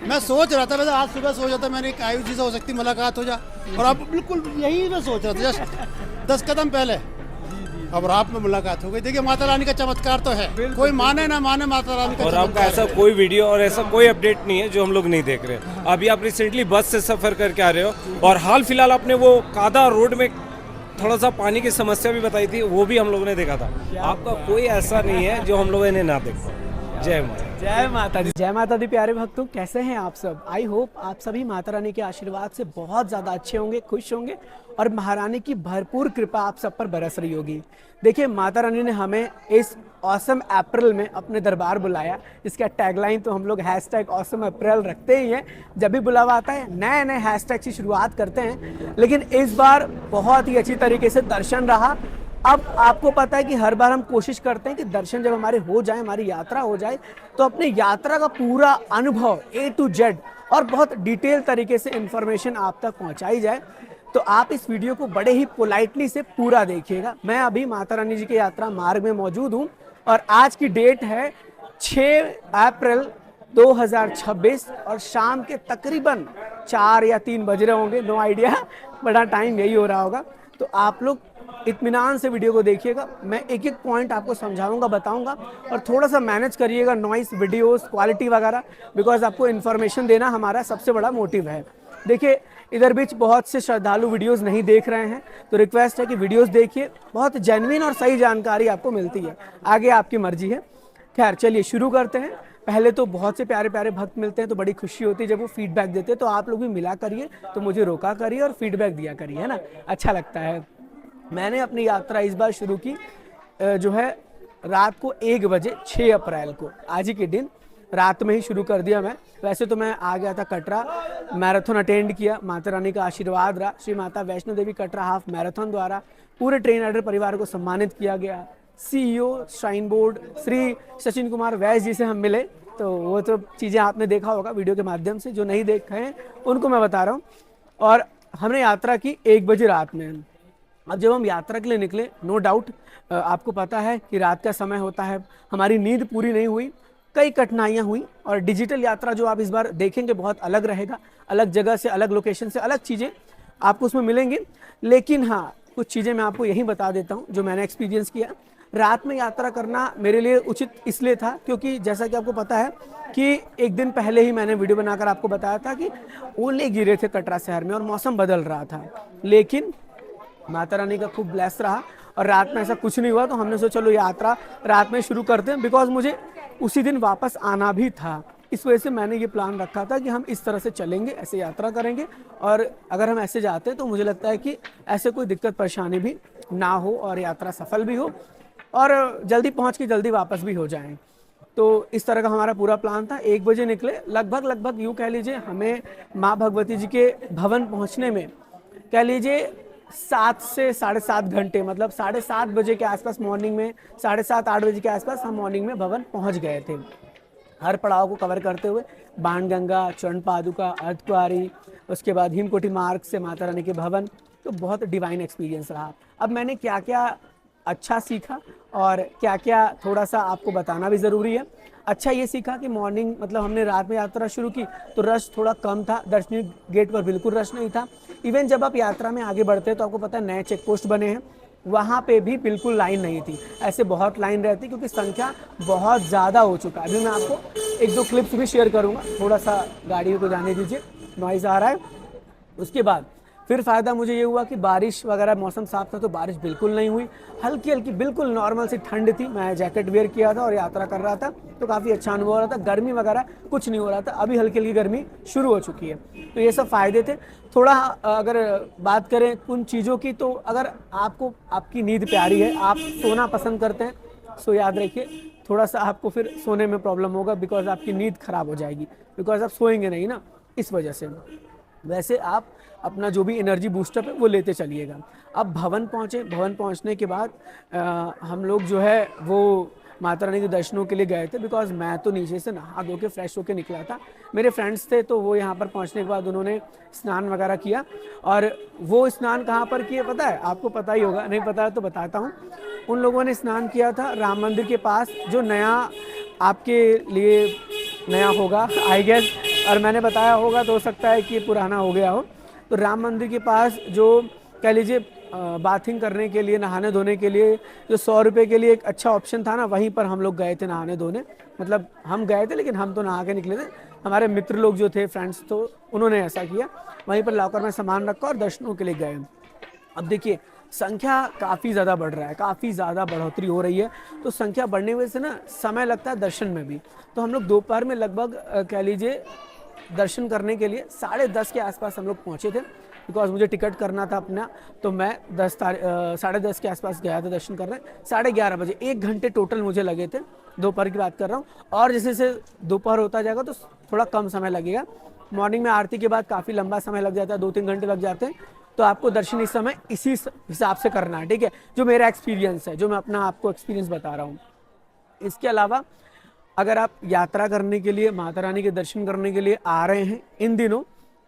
मैं सोच रहा था, वैसे आज सुबह सोच रहा था मैंने कि आयुष जी से हो सकती मुलाकात हो जाए, और अब बिल्कुल यही मैं सोच रहा था जस्ट 10 कदम पहले। अब रात में मुलाकात हो गई। देखिए माता रानी का चमत्कार तो है, कोई माने ना माने, माता रानी का और आपका चमत्कार ऐसा है। कोई वीडियो और ऐसा कोई अपडेट नहीं है जो हम लोग नहीं देख रहे हैं। अभी आप रिसेंटली बस से सफ़र करके आ रहे हो, और हाल फिलहाल आपने वो कादा रोड में थोड़ा सा पानी की समस्या भी बताई थी, वो भी हम लोगों ने देखा था। आपका कोई ऐसा नहीं है जो हम लोगों ने ना देखा। जय माता। जय माता दी। जय माता दी प्यारे भक्तों, कैसे हैं आप सब? आई होप आप सभी माता रानी के आशीर्वाद से बहुत ज़्यादा अच्छे होंगे, खुश होंगे, और महारानी की भरपूर कृपा आप सब पर बरस रही होगी। देखिए माता रानी ने हमें इस ऑसम अप्रैल में अपने दरबार बुलाया। इसका टैगलाइन तो हम लोग #ऑसम अप्रैल रखते ही हैं। जब भी बुलावा आता है नए नए हैशटैग की शुरुआत करते हैं, लेकिन इस बार बहुत ही अच्छी तरीके से दर्शन रहा। अब आपको पता है कि हर बार हम कोशिश करते हैं कि दर्शन जब हमारे हो जाए, हमारी यात्रा हो जाए, तो अपने यात्रा का पूरा अनुभव A to Z और बहुत डिटेल तरीके से इंफॉर्मेशन आप तक पहुंचाई जाए। तो आप इस वीडियो को बड़े ही पोलाइटली से पूरा देखिएगा। मैं अभी माता रानी जी के यात्रा मार्ग में मौजूद हूं, और आज की डेट है 6 अप्रैल 2026, और शाम के तकरीबन 4 या 3 बज रहे होंगे, नो आइडिया, बड़ा टाइम यही हो रहा होगा। तो आप लोग इत्मीनान से वीडियो को देखिएगा। मैं एक एक पॉइंट आपको समझाऊंगा, बताऊंगा, और थोड़ा सा मैनेज करिएगा नॉइस, वीडियोस, क्वालिटी वगैरह, बिकॉज आपको इन्फॉर्मेशन देना हमारा सबसे बड़ा मोटिव है। देखिए इधर बीच बहुत से श्रद्धालु वीडियोस नहीं देख रहे हैं, तो रिक्वेस्ट है कि वीडियोस देखिए, बहुत जेन्युइन और सही जानकारी आपको मिलती है। आगे आपकी मर्जी है। खैर चलिए शुरू करते हैं। पहले तो बहुत से प्यारे प्यारे भक्त मिलते हैं, तो बड़ी खुशी होती है जब वो फीडबैक देते हैं। तो आप लोग भी मिला करिए, तो मुझे रोका करिए और फीडबैक दिया करिए, है ना, अच्छा लगता है। मैंने अपनी यात्रा इस बार शुरू की जो है रात को 1 बजे, 6 अप्रैल को, आज ही के दिन रात में ही शुरू कर दिया मैं। वैसे तो मैं आ गया था कटरा, मैराथन अटेंड किया, माता रानी का आशीर्वाद रहा। श्री माता वैष्णो देवी कटरा हाफ मैराथन द्वारा पूरे ट्रेन राइडर परिवार को सम्मानित किया गया। CEO shrine board Shri Sachin Kumar वैस जी से हम मिले, तो वो तो चीज़ें आपने देखा होगा वीडियो के माध्यम से, जो नहीं देखे हैं उनको मैं बता रहा हूँ। और हमने यात्रा की 1 बजे रात में। अब जब हम यात्रा के लिए निकले, नो डाउट आपको पता है कि रात का समय होता है, हमारी नींद पूरी नहीं हुई, कई कठिनाइयाँ हुई, और डिजिटल यात्रा जो आप इस बार देखेंगे बहुत अलग रहेगा, अलग जगह से, अलग लोकेशन से, अलग चीज़ें आपको उसमें मिलेंगी। लेकिन हाँ, कुछ चीज़ें मैं आपको यही बता देता हूँ जो मैंने एक्सपीरियंस किया। रात में यात्रा करना मेरे लिए उचित इसलिए था क्योंकि जैसा कि आपको पता है कि एक दिन पहले ही मैंने वीडियो बनाकर आपको बताया था कि ओले गिरे थे कटरा शहर में और मौसम बदल रहा था। लेकिन माता रानी का खूब ब्लेस रहा और रात में ऐसा कुछ नहीं हुआ, तो हमने सोचा चलो यात्रा रात में शुरू करते हैं, बिकॉज मुझे उसी दिन वापस आना भी था। इस वजह से मैंने ये प्लान रखा था कि हम इस तरह से चलेंगे, ऐसे यात्रा करेंगे, और अगर हम ऐसे जाते हैं तो मुझे लगता है कि ऐसे कोई दिक्कत परेशानी भी ना हो और यात्रा सफल भी हो और जल्दी पहुंच के जल्दी वापस भी हो जाएं। तो इस तरह का हमारा पूरा प्लान था। 1 बजे निकले, लगभग यूँ कह लीजिए हमें माँ भगवती जी के भवन पहुँचने में कह लीजिए 7 से 7.5 घंटे, मतलब 7:30 बजे के आसपास मॉर्निंग में, 7:30-8 बजे के आसपास हम मॉर्निंग में भवन पहुंच गए थे। हर पड़ाव को कवर करते हुए बाणगंगा, चरण पादुका, अर्धकुआरी, उसके बाद हिमकोटि मार्ग से माता रानी के भवन, तो बहुत डिवाइन एक्सपीरियंस रहा। अब मैंने क्या क्या अच्छा सीखा और क्या क्या थोड़ा सा आपको बताना भी ज़रूरी है। अच्छा ये सीखा कि मॉर्निंग मतलब हमने रात में यात्रा शुरू की तो रश थोड़ा कम था, दर्शनीय गेट पर बिल्कुल रश नहीं था। इवन जब आप यात्रा में आगे बढ़ते हैं तो आपको पता है नए चेक पोस्ट बने हैं, वहाँ पे भी बिल्कुल लाइन नहीं थी। ऐसे बहुत लाइन रहती क्योंकि संख्या बहुत ज़्यादा हो चुका है। अभी मैं आपको 1-2 क्लिप्स भी शेयर करूँगा, थोड़ा सा गाड़ियों को जाने दीजिए, नॉइज़ आ रहा है। उसके बाद फिर फ़ायदा मुझे ये हुआ कि बारिश वगैरह, मौसम साफ था तो बारिश बिल्कुल नहीं हुई, हल्की हल्की बिल्कुल नॉर्मल सी ठंड थी। मैं जैकेट वेयर किया था और यात्रा कर रहा था तो काफ़ी अच्छा अनुभव हो रहा था। गर्मी वगैरह कुछ नहीं हो रहा था, अभी हल्की हल्की गर्मी शुरू हो चुकी है। तो ये सब फ़ायदे थे। थोड़ा अगर बात करें उन चीज़ों की, तो अगर आपको आपकी नींद प्यारी है, आप सोना पसंद करते हैं, सो याद रखिए थोड़ा सा आपको फिर सोने में प्रॉब्लम होगा, बिकॉज आपकी नींद खराब हो जाएगी, बिकॉज आप सोएंगे नहीं ना, इस वजह से। वैसे आप अपना जो भी एनर्जी बूस्टअप है वो लेते चलिएगा। अब भवन पहुँचे, भवन पहुँचने के बाद हम लोग जो है वो माता रानी के दर्शनों के लिए गए थे, बिकॉज मैं तो नीचे से नहा धो के फ्रेश होके निकला था। मेरे फ्रेंड्स थे तो वो यहाँ पर पहुँचने के बाद उन्होंने स्नान वगैरह किया। और वो स्नान कहाँ पर किए पता है आपको? पता ही होगा, नहीं पता है तो बताता हूँ। उन लोगों ने स्नान किया था राम मंदिर के पास, जो नया आपके लिए नया होगा आई गेस, और मैंने बताया होगा तो हो सकता है कि ये पुराना हो गया हो। तो राम मंदिर के पास जो कह लीजिए बाथिंग करने के लिए, नहाने धोने के लिए जो 100 रुपये के लिए एक अच्छा ऑप्शन था ना, वहीं पर हम लोग गए थे नहाने धोने। मतलब हम गए थे लेकिन हम तो नहा के निकले थे, हमारे मित्र लोग जो थे, फ्रेंड्स, तो उन्होंने ऐसा किया। वहीं पर लॉकर में सामान रखा और दर्शनों के लिए गए। अब देखिए संख्या काफ़ी ज़्यादा बढ़ रहा है, काफ़ी ज़्यादा बढ़ोतरी हो रही है। तो संख्या बढ़ने वजह से ना समय लगता है दर्शन में भी। तो हम लोग दोपहर में लगभग कह लीजिए दर्शन करने के लिए 10:30 के आसपास हम लोग पहुँचे थे, बिकॉज मुझे टिकट करना था अपना। तो मैं 10:30 के आसपास गया था दर्शन करने। 11:30 बजे 1 घंटे टोटल मुझे लगे थे, दोपहर की बात कर रहा हूँ। और जैसे जैसे दोपहर होता जाएगा तो थोड़ा कम समय लगेगा। मॉर्निंग में आरती के बाद काफ़ी लंबा समय लग जाता है, 2-3 घंटे लग जाते हैं। तो आपको दर्शन इस समय इसी हिसाब से करना है, ठीक है, जो मेरा एक्सपीरियंस है, जो मैं अपना आपको एक्सपीरियंस बता रहा हूँ। इसके अलावा अगर आप यात्रा करने के लिए, माता रानी के दर्शन करने के लिए आ रहे हैं इन दिनों,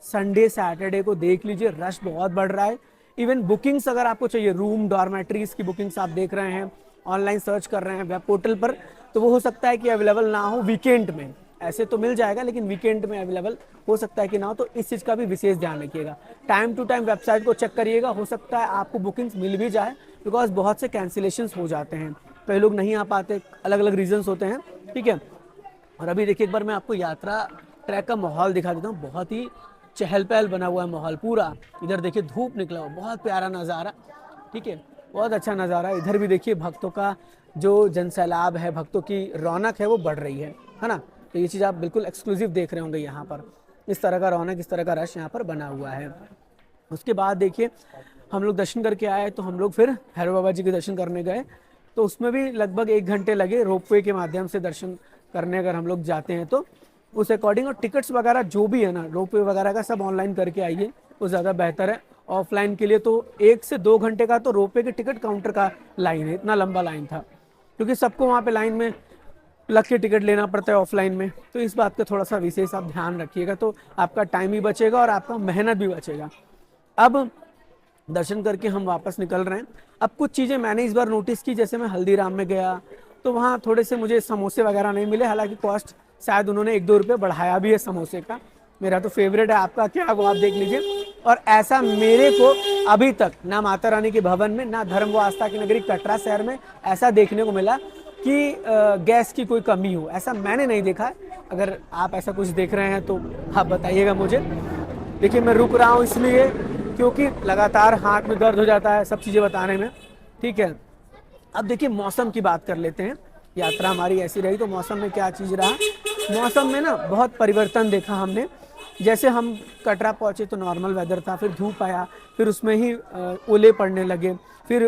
संडे सैटरडे को देख लीजिए, रश बहुत बढ़ रहा है। इवन बुकिंग्स अगर आपको चाहिए, रूम डॉर्मेट्रीज की बुकिंग्स आप देख रहे हैं, ऑनलाइन सर्च कर रहे हैं वेब पोर्टल पर, तो वो हो सकता है कि अवेलेबल ना हो वीकेंड में। ऐसे तो मिल जाएगा लेकिन वीकेंड में अवेलेबल हो सकता है कि ना हो। तो इस चीज़ का भी विशेष ध्यान रखिएगा। टाइम टू टाइम वेबसाइट को चेक करिएगा, हो सकता है आपको बुकिंग्स मिल भी जाए, बिकॉज बहुत से कैंसिलेशंस हो जाते हैं, कई लोग नहीं आ पाते, अलग अलग रीजंस होते हैं, ठीक है। और अभी देखिए एक बार मैं आपको यात्रा ट्रैक का माहौल दिखा देता हूँ। बहुत ही चहल पहल बना हुआ है माहौल पूरा। इधर देखिए धूप निकला हुआ, बहुत प्यारा नज़ारा, ठीक है, बहुत अच्छा नज़ारा। इधर भी देखिए भक्तों का जो जनसैलाब है, भक्तों की रौनक है वो बढ़ रही है ना। तो ये चीज़ आप बिल्कुल एक्सक्लूसिव देख रहे होंगे यहाँ पर, इस तरह का रौनक, इस तरह का रश यहाँ पर बना हुआ है। उसके बाद देखिए हम लोग दर्शन करके आए तो हम लोग फिर भैरव बाबा जी के दर्शन करने गए। तो उसमें भी लगभग 1 घंटे लगे, रोपवे के माध्यम से दर्शन करने अगर हम लोग जाते हैं तो उस अकॉर्डिंग। और टिकट्स वगैरह जो भी है ना, रोपवे वगैरह का सब ऑनलाइन करके आइए, वो ज़्यादा बेहतर है। ऑफलाइन के लिए तो 1 से 2 घंटे का तो रोपवे के टिकट काउंटर का लाइन है, इतना लंबा लाइन था, क्योंकि सबको वहाँ पे लाइन में लग के टिकट लेना पड़ता है ऑफलाइन में। तो इस बात का थोड़ा सा विशेष आप ध्यान रखिएगा, तो आपका टाइम भी बचेगा और आपका मेहनत भी बचेगा। अब दर्शन करके हम वापस निकल रहे हैं। अब कुछ चीज़ें मैंने इस बार नोटिस की, जैसे मैं हल्दीराम में गया तो वहाँ थोड़े से मुझे समोसे वगैरह नहीं मिले, हालांकि कॉस्ट शायद उन्होंने 1-2 रुपये बढ़ाया भी है समोसे का। मेरा तो फेवरेट है, आपका क्या वो आप देख लीजिए। और ऐसा मेरे को अभी तक ना माता रानी के भवन में, ना धर्म व आस्था की नगरी कटरा शहर में ऐसा देखने को मिला कि गैस की कोई कमी हो, ऐसा मैंने नहीं देखा। अगर आप ऐसा कुछ देख रहे हैं तो आप बताइएगा मुझे। देखिए मैं रुक रहा हूँ इसलिए क्योंकि लगातार हाथ में दर्द हो जाता है सब चीज़ें बताने में, ठीक है। अब देखिए मौसम की बात कर लेते हैं। यात्रा हमारी ऐसी रही तो मौसम में क्या चीज़ रहा, मौसम में ना बहुत परिवर्तन देखा हमने। जैसे हम कटरा पहुँचे तो नॉर्मल वेदर था, फिर धूप आया, फिर उसमें ही ओले पड़ने लगे, फिर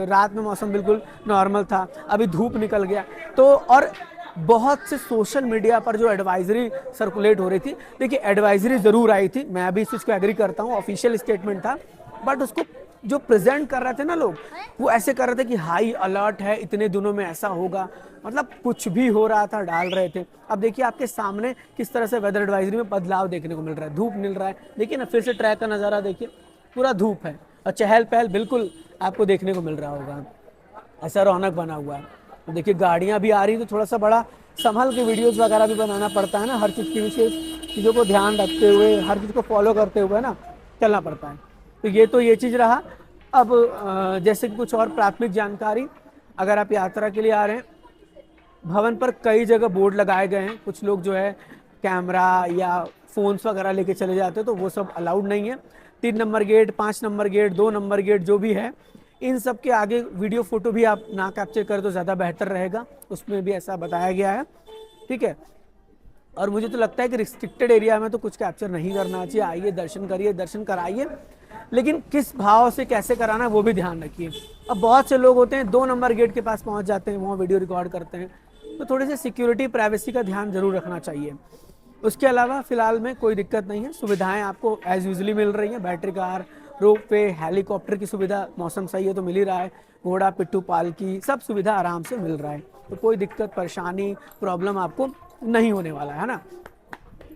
रात में मौसम बिल्कुल नॉर्मल था, अभी धूप निकल गया। तो और बहुत से सोशल मीडिया पर जो एडवाइजरी सर्कुलेट हो रही थी, देखिए एडवाइजरी ज़रूर आई थी, मैं भी इस चीज़ को एग्री करता हूँ, ऑफिशियल स्टेटमेंट था, बट उसको जो प्रेजेंट कर रहे थे ना लोग, वो ऐसे कर रहे थे कि हाई अलर्ट है, इतने दिनों में ऐसा होगा, मतलब कुछ भी हो रहा था डाल रहे थे। अब देखिए आपके सामने किस तरह से वेदर एडवाइजरी में बदलाव देखने को मिल रहा है, धूप मिल रहा है। देखिए ना फिर से ट्रैक का नज़ारा देखिए, पूरा धूप है और चहल पहल बिल्कुल आपको देखने को मिल रहा होगा, ऐसा रौनक बना हुआ है। देखिए गाड़ियाँ भी आ रही, तो थोड़ा सा बड़ा संभल के वीडियोस वगैरह भी बनाना पड़ता है ना, हर चीज़ की विशेष चीज़ों को ध्यान रखते हुए, हर चीज़ को फॉलो करते हुए ना चलना पड़ता है। तो ये चीज़ रहा। अब जैसे कि कुछ और प्राथमिक जानकारी, अगर आप यात्रा के लिए आ रहे हैं, भवन पर कई जगह बोर्ड लगाए गए हैं। कुछ लोग जो है कैमरा या फ़ोन्स वगैरह लेके चले जाते हैं, तो वो सब अलाउड नहीं है। 3 number gate, 5 number gate, 2 number gate जो भी है, इन सब के आगे वीडियो फोटो भी आप ना कैप्चर करें तो ज़्यादा बेहतर रहेगा, उसमें भी ऐसा बताया गया है, ठीक है। और मुझे तो लगता है कि रिस्ट्रिक्टेड एरिया में तो कुछ कैप्चर नहीं करना चाहिए। आइए दर्शन करिए, दर्शन कराइए, लेकिन किस भाव से कैसे कराना है वो भी ध्यान रखिए। अब बहुत से लोग होते हैं 2 नंबर गेट के पास पहुंच जाते हैं, वहाँ वीडियो रिकॉर्ड करते हैं, तो थोड़ी सी सिक्योरिटी प्राइवेसी का ध्यान जरूर रखना चाहिए। उसके अलावा फिलहाल में कोई दिक्कत नहीं है, सुविधाएं आपको एज यूजली मिल रही हैं। बैटरी कार, रोपवे, हेलीकॉप्टर की सुविधा, मौसम सही है तो मिल ही रहा है, घोड़ा पिट्ठू पालकी, सब सुविधा आराम से मिल रहा है, तो कोई दिक्कत परेशानी प्रॉब्लम आपको नहीं होने वाला है ना।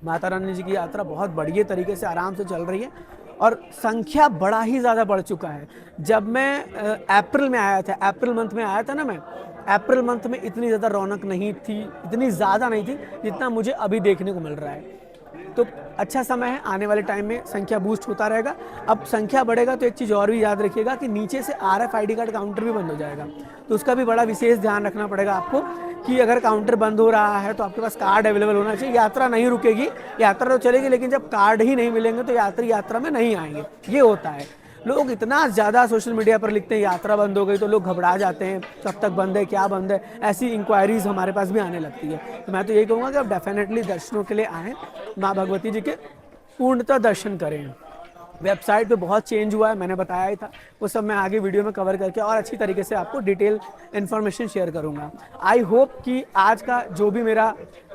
माता रानी जी की यात्रा बहुत बढ़िया तरीके से आराम से चल रही है और संख्या बड़ा ही ज़्यादा बढ़ चुका है। जब मैं अप्रैल में आया था, अप्रैल मंथ में आया था ना, मैं अप्रैल मंथ में इतनी ज़्यादा रौनक नहीं थी, इतनी ज़्यादा नहीं थी जितना मुझे अभी देखने को मिल रहा है। तो अच्छा समय है, आने वाले टाइम में संख्या बूस्ट होता रहेगा। अब संख्या बढ़ेगा तो एक चीज़ और भी याद रखिएगा कि नीचे से RFID कार्ड काउंटर भी बंद हो जाएगा, तो उसका भी बड़ा विशेष ध्यान रखना पड़ेगा आपको कि अगर काउंटर बंद हो रहा है तो आपके पास कार्ड अवेलेबल होना चाहिए। यात्रा नहीं रुकेगी, यात्रा तो चलेगी, लेकिन जब कार्ड ही नहीं मिलेंगे तो यात्री यात्रा में नहीं आएंगे। ये होता है, लोग इतना ज़्यादा सोशल मीडिया पर लिखते हैं यात्रा बंद हो गई, तो लोग घबरा जाते हैं, कब तक बंद है, क्या बंद है, ऐसी इंक्वायरीज हमारे पास भी आने लगती है। तो मैं तो यही कहूँगा कि आप डेफिनेटली दर्शनों के लिए आएँ, माँ भगवती जी के पूर्णतः दर्शन करें। वेबसाइट पे बहुत चेंज हुआ है, मैंने बताया ही था, वो सब मैं आगे वीडियो में कवर करके और अच्छी तरीके से आपको डिटेल इन्फॉर्मेशन शेयर करूँगा। आई होप कि आज का जो भी मेरा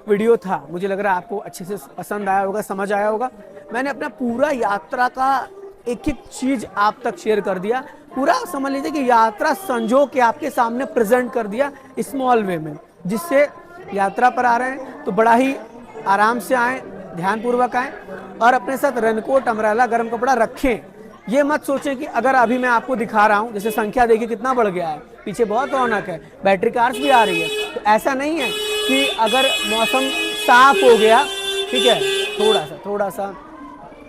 वीडियो था, मुझे लग रहा है आपको अच्छे से पसंद आया होगा, समझ आया होगा। मैंने अपना पूरा यात्रा का एक एक चीज़ आप तक शेयर कर दिया, पूरा समझ लीजिए कि यात्रा संजो के आपके सामने प्रेजेंट कर दिया स्मॉल वे में, जिससे यात्रा पर आ रहे हैं तो बड़ा ही आराम से आएँ, ध्यानपूर्वक आएँ और अपने साथ रेनकोट, अम्ब्रेला, गर्म कपड़ा रखें। ये मत सोचें कि अगर अभी मैं आपको दिखा रहा हूँ, जैसे संख्या देखिए कितना बढ़ गया है, पीछे बहुत रौनक है, बैटरी कार्स भी आ रही है, तो ऐसा नहीं है कि अगर मौसम साफ हो गया, ठीक है, थोड़ा सा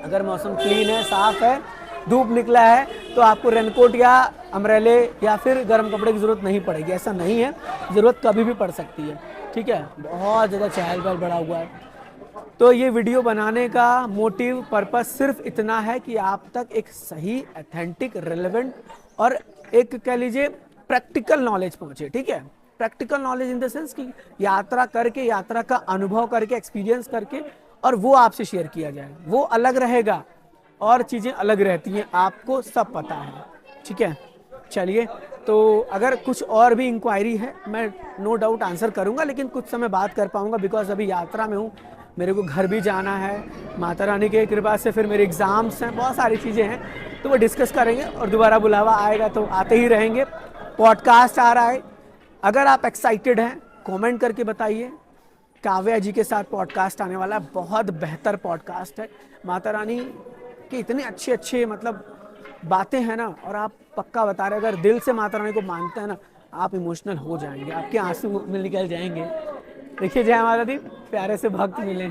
अगर मौसम क्लीन है, साफ है, धूप निकला है, तो आपको रेनकोट या अम्ब्रेले या फिर गर्म कपड़े की ज़रूरत नहीं पड़ेगी। ऐसा नहीं है, ज़रूरत कभी भी पड़ सकती है, ठीक है। बहुत ज़्यादा चहल पहल बढ़ा हुआ है। तो ये वीडियो बनाने का मोटिव, पर्पस सिर्फ इतना है कि आप तक एक सही, ऑथेंटिक, रेलेवेंट और एक कह लीजिए प्रैक्टिकल नॉलेज पहुंचे, ठीक है। Practical knowledge in the sense कि यात्रा करके, यात्रा का अनुभव करके, एक्सपीरियंस करके, और वो आपसे शेयर किया जाए। वो अलग रहेगा और चीज़ें अलग रहती हैं, आपको सब पता है, ठीक है। चलिए, तो अगर कुछ और भी इंक्वायरी है, मैं नो डाउट आंसर करूंगा, लेकिन कुछ समय बात कर पाऊंगा, बिकॉज अभी यात्रा में हूँ, मेरे को घर भी जाना है, माता रानी के कृपा से फिर मेरे एग्ज़ाम्स हैं, बहुत सारी चीज़ें हैं, तो वो डिस्कस करेंगे और दोबारा बुलावा आएगा तो आते ही रहेंगे। पॉडकास्ट आ रहा है, अगर आप एक्साइटेड हैं कमेंट करके बताइए। काव्या जी के साथ पॉडकास्ट आने वाला है, बहुत बेहतर पॉडकास्ट है। माता रानी के इतने अच्छे अच्छे मतलब बातें हैं ना, और आप पक्का बता रहे, अगर दिल से माता रानी को मानते हैं ना, आप इमोशनल हो जाएंगे, आपके आंसू में निकल जाएंगे। देखिए, जय माता दी, प्यारे से भक्त मिले।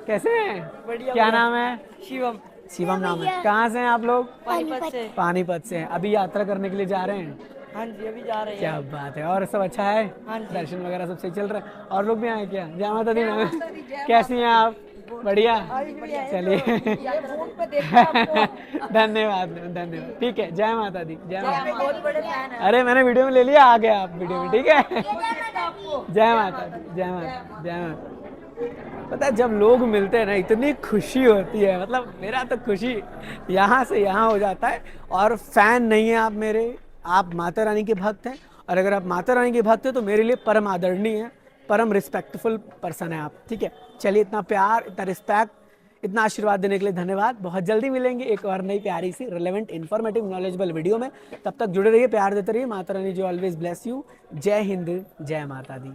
कैसे हैं? बढ़िया। क्या नाम है? शिवम। शिवम नाम है। कहाँ से हैं आप लोग? पानीपत से। पानीपत से हैं। अभी यात्रा करने के लिए जा रहे हैं? हाँ जी, अभी जा रहे हैं। क्या बात है। और सब अच्छा है? हाँ जी। दर्शन वगैरह सब सही चल रहा है? और लोग भी आए क्या? जय माता दी मैम, कैसी हैं आप? बढ़िया, चलिए। धन्यवाद धन्यवाद, ठीक है। जय माता दी, जय माता दी। बहुत बड़े फैन है। अरे मैंने वीडियो में ले लिया, आ गए आप वीडियो में, ठीक है। जय माता दी, जय माता, जय माता। पता है, जब लोग मिलते हैं ना, इतनी खुशी होती है, मतलब मेरा तो खुशी यहाँ से यहाँ हो जाता है। और फैन नहीं है आप मेरे, आप माता रानी के भक्त हैं, और अगर आप माता रानी के भक्त हैं तो मेरे लिए परम आदरणीय है, परम रिस्पेक्टफुल पर्सन है आप, ठीक है। चलिए, इतना प्यार, इतना रिस्पेक्ट, इतना आशीर्वाद देने के लिए धन्यवाद। बहुत जल्दी मिलेंगे एक और नई प्यारी सी रिलेवेंट, इन्फॉर्मेटिव, नॉलेजेबल वीडियो में। तब तक जुड़े रहिए, प्यार देते रहिए। माता रानी जो ऑलवेज ब्लेस यू। जय हिंद, जय माता दी।